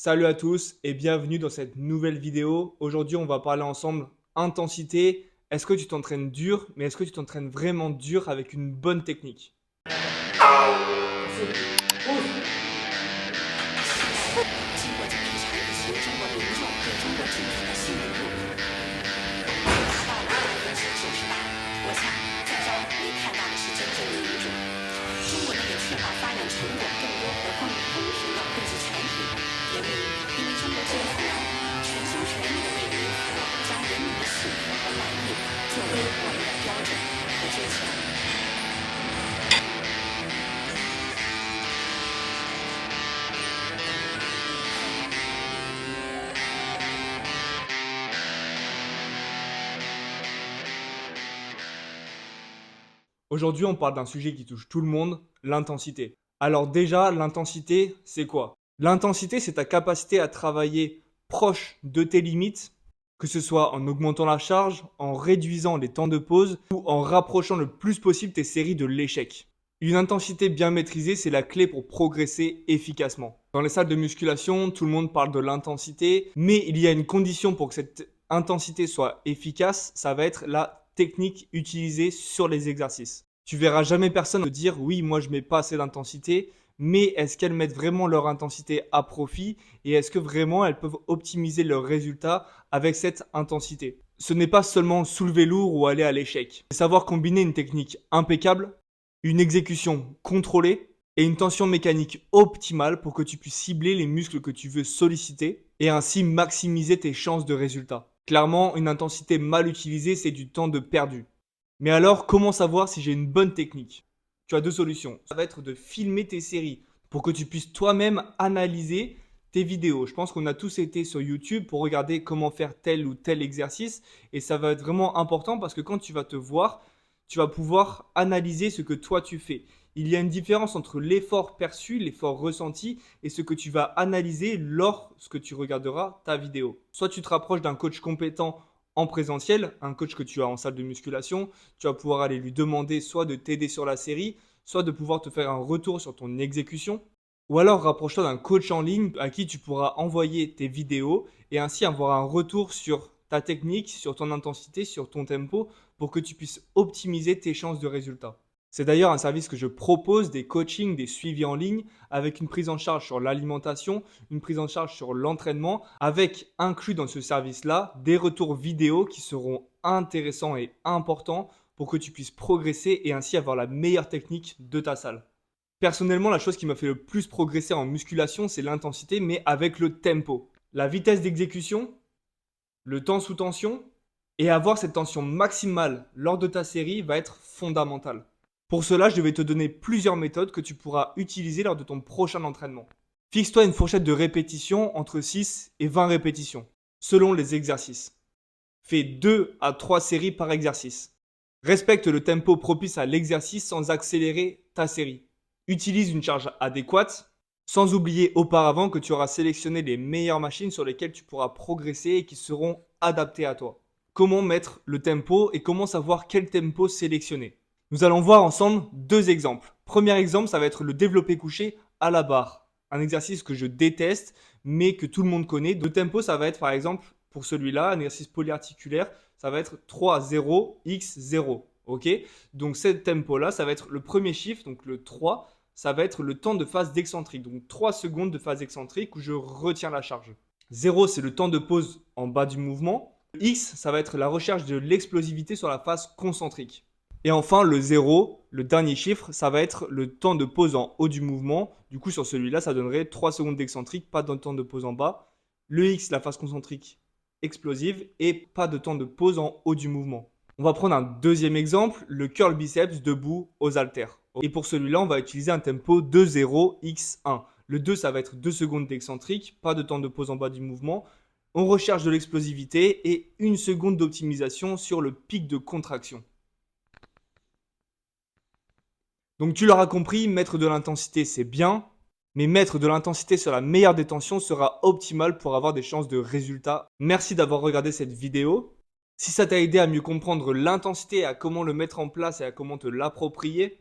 Salut à tous et bienvenue dans cette nouvelle vidéo. Aujourd'hui, on va parler ensemble intensité. Est-ce que tu t'entraînes dur, mais est-ce que tu t'entraînes vraiment dur avec une bonne technique? Aujourd'hui, on parle d'un sujet qui touche tout le monde, l'intensité. Alors déjà, l'intensité, c'est quoi? L'intensité, c'est ta capacité à travailler proche de tes limites, que ce soit en augmentant la charge, en réduisant les temps de pause ou en rapprochant le plus possible tes séries de l'échec. Une intensité bien maîtrisée, c'est la clé pour progresser efficacement. Dans les salles de musculation, tout le monde parle de l'intensité, mais il y a une condition pour que cette intensité soit efficace, ça va être la technique utilisée sur les exercices. Tu verras jamais personne te dire oui, moi je mets pas assez d'intensité, mais est-ce qu'elles mettent vraiment leur intensité à profit et est-ce que vraiment elles peuvent optimiser leurs résultats avec cette intensité? Ce n'est pas seulement soulever lourd ou aller à l'échec. C'est savoir combiner une technique impeccable, une exécution contrôlée et une tension mécanique optimale pour que tu puisses cibler les muscles que tu veux solliciter et ainsi maximiser tes chances de résultat. Clairement, une intensité mal utilisée, c'est du temps de perdu. Mais alors, comment savoir si j'ai une bonne technique? Tu as deux solutions. Ça va être de filmer tes séries pour que tu puisses toi-même analyser tes vidéos. Je pense qu'on a tous été sur YouTube pour regarder comment faire tel ou tel exercice et ça va être vraiment important parce que quand tu vas te voir, tu vas pouvoir analyser ce que toi tu fais. Il y a une différence entre l'effort perçu, l'effort ressenti et ce que tu vas analyser lorsque tu regarderas ta vidéo. Soit tu te rapproches d'un coach compétent en présentiel, un coach que tu as en salle de musculation, tu vas pouvoir aller lui demander soit de t'aider sur la série, soit de pouvoir te faire un retour sur ton exécution. Ou alors rapproche-toi d'un coach en ligne à qui tu pourras envoyer tes vidéos et ainsi avoir un retour sur ta technique, sur ton intensité, sur ton tempo pour que tu puisses optimiser tes chances de résultat. C'est d'ailleurs un service que je propose, des coachings, des suivis en ligne, avec une prise en charge sur l'alimentation, une prise en charge sur l'entraînement, avec inclus dans ce service-là des retours vidéo qui seront intéressants et importants pour que tu puisses progresser et ainsi avoir la meilleure technique de ta salle. Personnellement, la chose qui m'a fait le plus progresser en musculation, c'est l'intensité, mais avec le tempo. La vitesse d'exécution, le temps sous tension et avoir cette tension maximale lors de ta série va être fondamental. Pour cela, je vais te donner plusieurs méthodes que tu pourras utiliser lors de ton prochain entraînement. Fixe-toi une fourchette de répétitions entre 6 et 20 répétitions, selon les exercices. Fais 2 à 3 séries par exercice. Respecte le tempo propice à l'exercice sans accélérer ta série. Utilise une charge adéquate, sans oublier auparavant que tu auras sélectionné les meilleures machines sur lesquelles tu pourras progresser et qui seront adaptées à toi. Comment mettre le tempo et comment savoir quel tempo sélectionner? Nous allons voir ensemble deux exemples. Premier exemple, ça va être le développé couché à la barre. Un exercice que je déteste, mais que tout le monde connaît. Le tempo, ça va être par exemple, pour celui-là, un exercice polyarticulaire, ça va être 3-0-x-0. Ok? Donc, ce tempo-là, ça va être le premier chiffre, donc le 3, ça va être le temps de phase d'excentrique. Donc, 3 secondes de phase excentrique où je retiens la charge. 0, c'est le temps de pause en bas du mouvement. X, ça va être la recherche de l'explosivité sur la phase concentrique. Et enfin, le 0, le dernier chiffre, ça va être le temps de pause en haut du mouvement. Du coup, sur celui-là, ça donnerait 3 secondes d'excentrique, pas de temps de pause en bas. Le X, la phase concentrique explosive et pas de temps de pause en haut du mouvement. On va prendre un deuxième exemple, le curl biceps debout aux haltères. Et pour celui-là, on va utiliser un tempo 2-0-x1. Le 2, ça va être 2 secondes d'excentrique, pas de temps de pause en bas du mouvement. On recherche de l'explosivité et 1 seconde d'optimisation sur le pic de contraction. Donc tu l'auras compris, mettre de l'intensité c'est bien, mais mettre de l'intensité sur la meilleure des tensions sera optimal pour avoir des chances de résultat. Merci d'avoir regardé cette vidéo. Si ça t'a aidé à mieux comprendre l'intensité, à comment le mettre en place et à comment te l'approprier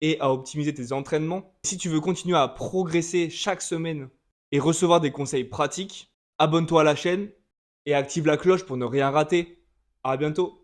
et à optimiser tes entraînements, si tu veux continuer à progresser chaque semaine et recevoir des conseils pratiques, abonne-toi à la chaîne et active la cloche pour ne rien rater. À bientôt.